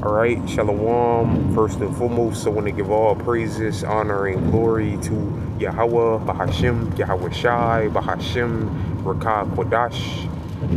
Alright, Shalom. First and foremost, I want to give all praises, honor, and glory to Yahweh, Bahashim, Yahweh Shai, Bahashim, Rakah Kodash,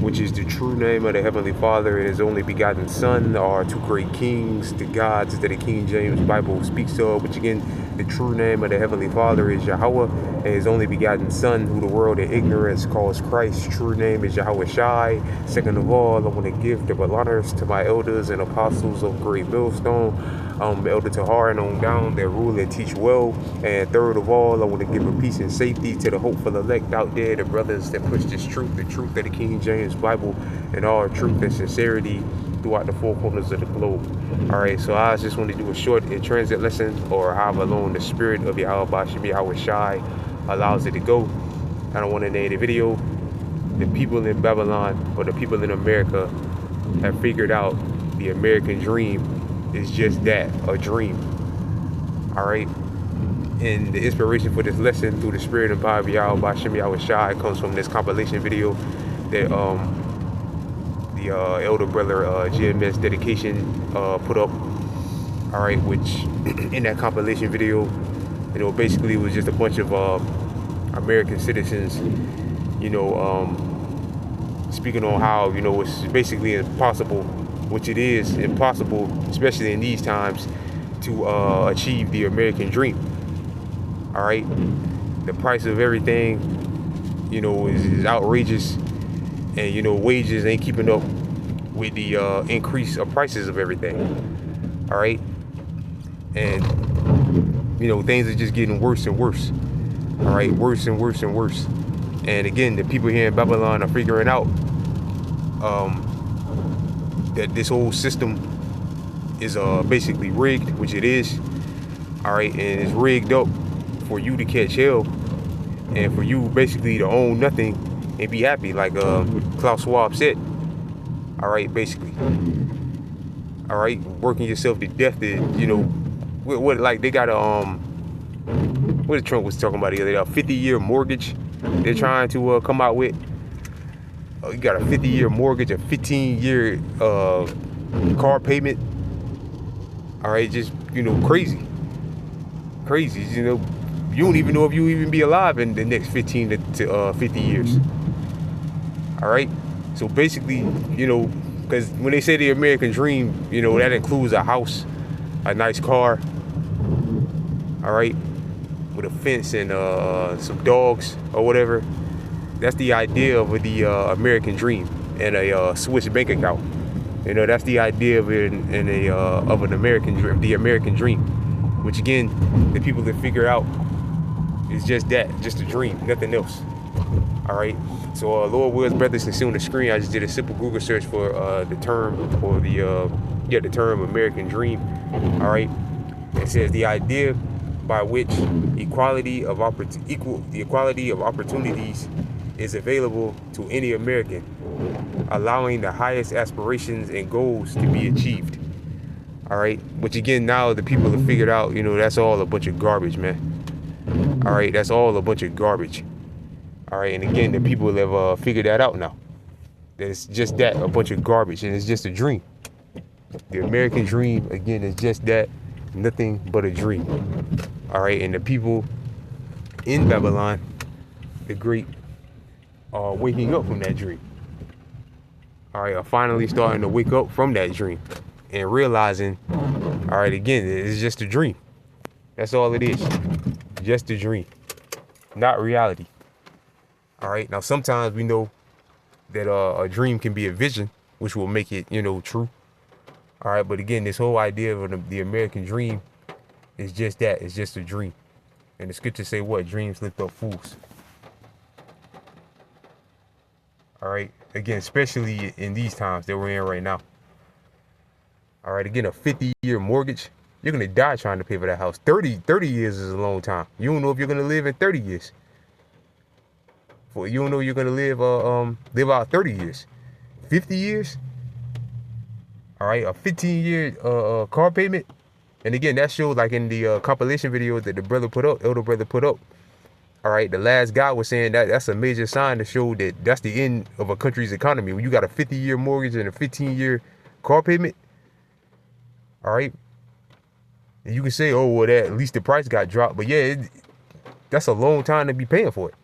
which is the true name of the Heavenly Father and His only begotten Son, our two great kings, the gods that the King James Bible speaks of, which again, the true name of the Heavenly Father is Yahweh, and His only begotten Son, who the world in ignorance calls Christ. True name is Yahweh Shai. Second of all, I want to give double honors to my elders and apostles of Great Millstone, Elder Tahar and on down, that rule and teach well. And third of all, I want to give a peace and safety to the hopeful elect out there, the brothers that push this truth, the truth of the King James Bible, and all truth and sincerity throughout the four corners of the globe. Alright, so I just want to do a short in transit lesson, or however long the spirit of Yahweh Bashim Yahweh Shai allows it to go. I don't want to name the video. The people in Babylon, or the people in America, have figured out the American dream is just that, a dream. Alright, and the inspiration for this lesson through the spirit and power of Yahweh Bashim Yahweh Shai comes from this compilation video that the elder brother GMS dedication put up. Alright, which in that compilation video, you know, basically it was just a bunch of American citizens, you know, speaking on how, you know, it's basically impossible, which it is impossible, especially in these times, to achieve the American dream. Alright, the price of everything, you know, is outrageous, and you know, wages ain't keeping up with the increase of prices of everything. Alright, and you know, things are just getting worse and worse. Alright, worse and worse and worse. And again, the people here in Babylon are figuring out that this whole system is basically rigged, which it is. Alright, and it's rigged up for you to catch hell, and for you basically to own nothing and be happy, like Klaus Schwab said. Alright, basically. Alright, working yourself to death to, you know, what like they got a what Trump was talking about the other day, a 50-year mortgage they're trying to come out with. You got a 50-year mortgage, a 15-year car payment. Alright, just, you know, crazy, you know. You don't even know if you even be alive in the next 15 to 50 years. Alright, so basically, you know, because when they say the American dream, you know, that includes a house, a nice car, alright, with a fence and some dogs or whatever. That's the idea of the American dream, and a Swiss bank account. You know, that's the idea of it in a of an American dream, the American dream, which again, the people that figure out is just that, just a dream, nothing else. Alright, so Lord Will's brothers can see on the screen, I just did a simple Google search for the term, or the term American dream. Alright, it says the idea by which equality of opportunities is available to any American, allowing the highest aspirations and goals to be achieved. Alright, which again, now the people have figured out, you know, that's all a bunch of garbage, man. Alright, that's all a bunch of garbage. Alright, and again, the people have figured that out now. That it's just that, a bunch of garbage, and it's just a dream. The American dream, again, is just that, nothing but a dream. Alright, and the people in Babylon, the great, are waking up from that dream. Alright, are finally starting to wake up from that dream and realizing, alright, again, it's just a dream. That's all it is. Just a dream, not reality. Alright, now sometimes we know that a dream can be a vision, which will make it, you know, true. Alright, but again, this whole idea of the American dream is just that, it's just a dream. And the scriptures say what? Dreams lift up fools. Alright, again, especially in these times that we're in right now. Alright, again, a 50-year mortgage. You're going to die trying to pay for that house. 30 years is a long time. You don't know if you're going to live in 30 years. You don't know you're going to live out 30 years. 50 years? All right, a 15-year car payment. And again, that shows, like in the compilation video that the brother put up, elder brother put up. All right, the last guy was saying that that's a major sign to show that that's the end of a country's economy. When you got a 50-year mortgage and a 15-year car payment, All right. And you can say, oh, well, that at least the price got dropped. But yeah, that's a long time to be paying for it.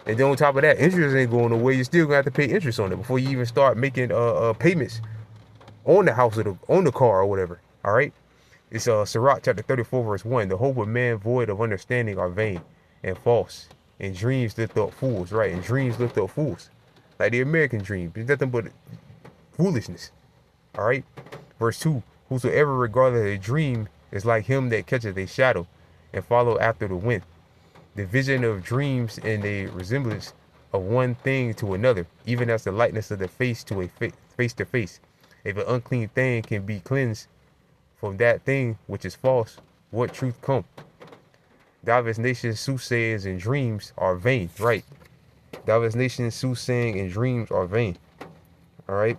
And then on top of that, interest ain't going away. You're still gonna have to pay interest on it before you even start making payments on the house or on the car or whatever. All right. It's Sirach chapter 34 verse 1. The hope of man void of understanding are vain and false. And dreams lift up fools, right? And dreams lift up fools. Like the American dream. It's nothing but foolishness. All right. Verse 2. Whosoever regardeth a dream is like him that catcheth a shadow and follow after the wind. The vision of dreams and a resemblance of one thing to another, even as the likeness of the face to a face to face. If an unclean thing can be cleansed from that thing which is false, what truth come? Divers nations soothsayers and dreams are vain, right? Divers nations soothsaying and dreams are vain. All right.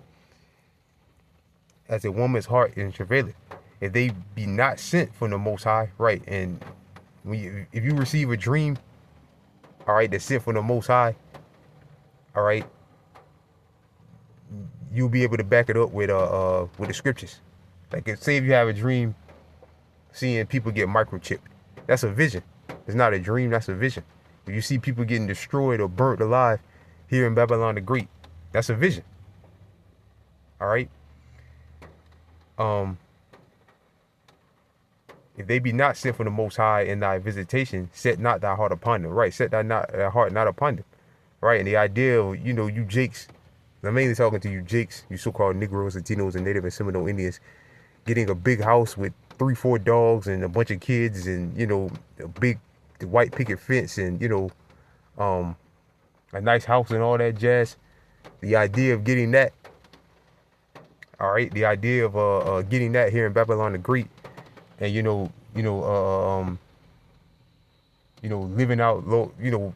As a woman's heart in travail, if they be not sent from the Most High, right? And if you receive a dream, all right, that's sent from the Most High, all right, you'll be able to back it up with the scriptures. Like, say if you have a dream seeing people get microchipped, that's a vision. It's not a dream, that's a vision. If you see people getting destroyed or burnt alive here in Babylon the Great, that's a vision. All right. If they be not sent from the Most High in thy visitation, set not thy heart upon them. Right. Set thy heart not upon them. Right. And the idea of, you Jakes, I'm mainly talking to you Jakes, you so-called Negroes, Latinos, and Native and Seminole Indians, getting a big house with 3-4 dogs and a bunch of kids and, a big white picket fence and, a nice house and all that jazz. The idea of getting that, all right, the idea of getting that here in Babylon the Great, and living out low,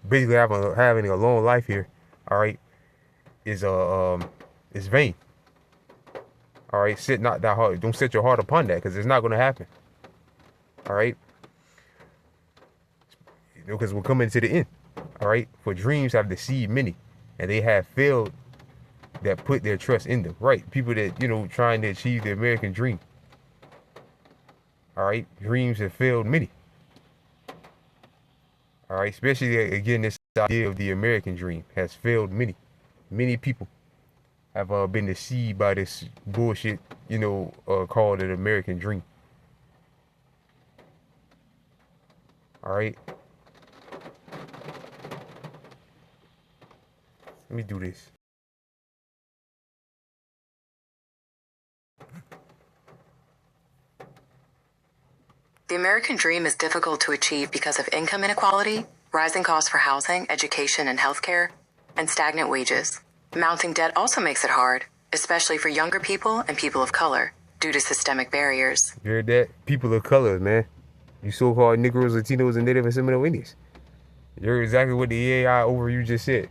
basically having a long life here, all right, is vain. All right, set not thy heart. Don't set your heart upon that, because it's not going to happen. All right, because we're coming to the end. All right, for dreams have deceived many, and they have failed that put their trust in them. Right, people that trying to achieve the American dream. All right, dreams have failed many. All right, especially again, this idea of the American dream has failed many. Many people have been deceived by this bullshit, called an American dream. All right. Let me do this. The American dream is difficult to achieve because of income inequality, rising costs for housing, education, and healthcare, and stagnant wages. Mounting debt also makes it hard, especially for younger people and people of color, due to systemic barriers. You heard that? People of color, man. You so-called Negroes, Latinos, and Native and Seminole Indians. You're exactly what the AI overview just said.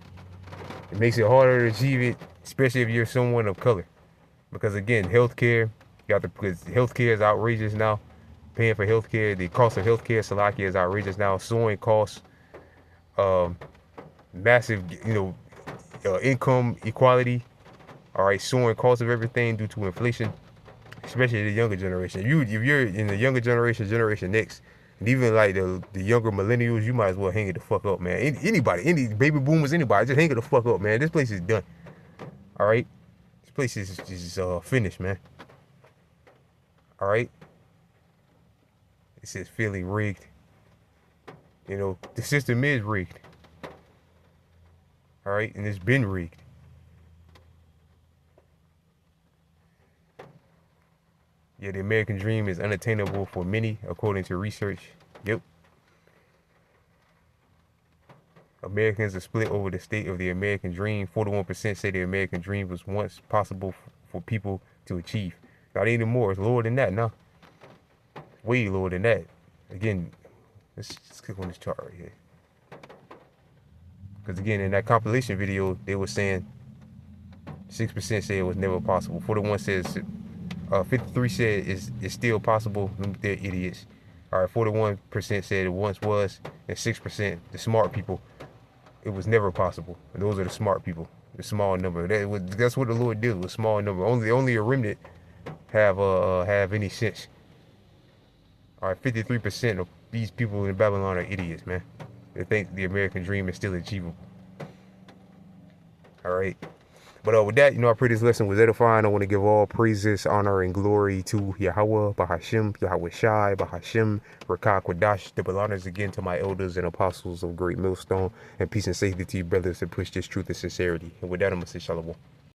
It makes it harder to achieve it, especially if you're someone of color. Because again, healthcare, because healthcare is outrageous now. Paying for healthcare, the cost of healthcare, Salakia, is outrageous now. Soaring costs, massive, income equality. All right, soaring costs of everything due to inflation, especially the younger generation. If you're in the younger generation, Generation X, and even like the younger millennials, you might as well hang it the fuck up, man. Anybody, any baby boomers, anybody, just hang it the fuck up, man. This place is done. All right, this place is finished, man. All right. It says feeling rigged. The system is rigged. All right, and it's been rigged. Yeah, the American dream is unattainable for many, according to research. Yep. Americans are split over the state of the American dream. 41% say the American dream was once possible for people to achieve. Not anymore. It's lower than that now. Way lower than that. Again, let's click on this chart right here. Because again, in that compilation video, they were saying 6% said it was never possible. 41 says, 53 said it's still possible. They're idiots. All right, 41% said it once was, and 6%, the smart people, it was never possible. And those are the smart people, the small number. That's what the Lord did with small number. Only a remnant have any sense. All right, 53% of these people in Babylon are idiots, man. They think the American dream is still achievable. All right. But with that, I pray this lesson was edifying. I want to give all praises, honor, and glory to Yahweh, Bahashim, Yahweh Shai, Bahashim, Rakah Quadash. Double honors again to my elders and apostles of Great Millstone. And peace and safety to you, brothers, that push this truth and sincerity. And with that, I'm going to say shalom.